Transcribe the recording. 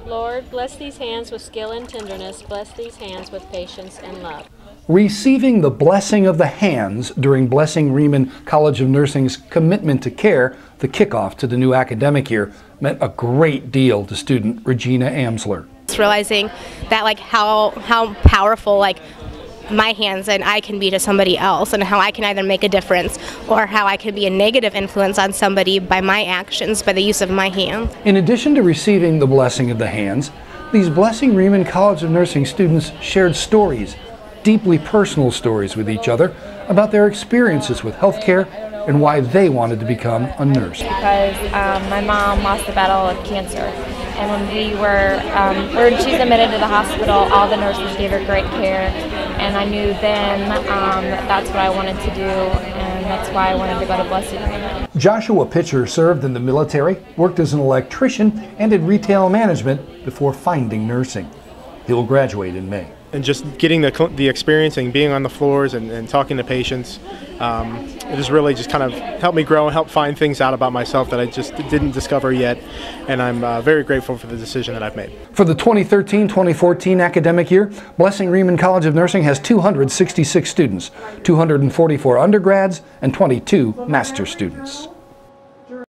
Lord, bless these hands with skill and tenderness. Bless these hands with patience and love. Receiving the blessing of the hands during Blessing Riemann College of Nursing's Commitment to Care, the kickoff to the new academic year, meant a great deal to student Regina Amsler. It's realizing that how powerful my hands and I can be to somebody else, and how I can either make a difference or how I can be a negative influence on somebody by my actions, by the use of my hands. In addition to receiving the blessing of the hands, these Blessing Riemann College of Nursing students shared stories, deeply personal stories with each other about their experiences with healthcare and why they wanted to become a nurse. Because my mom lost the battle of cancer, and when she's admitted to the hospital, all the nurses gave her great care, and I knew then that's what I wanted to do, and that's why I wanted to go to Blessing Riemann. Joshua Pitcher served in the military, worked as an electrician, and in retail management before finding nursing. He will graduate in May. And just getting the experience and being on the floors and talking to patients, it has really just kind of helped me grow and help find things out about myself that I just didn't discover yet. And I'm very grateful for the decision that I've made. For the 2013-2014 academic year, Blessing Riemann College of Nursing has 266 students, 244 undergrads and 22 master's students.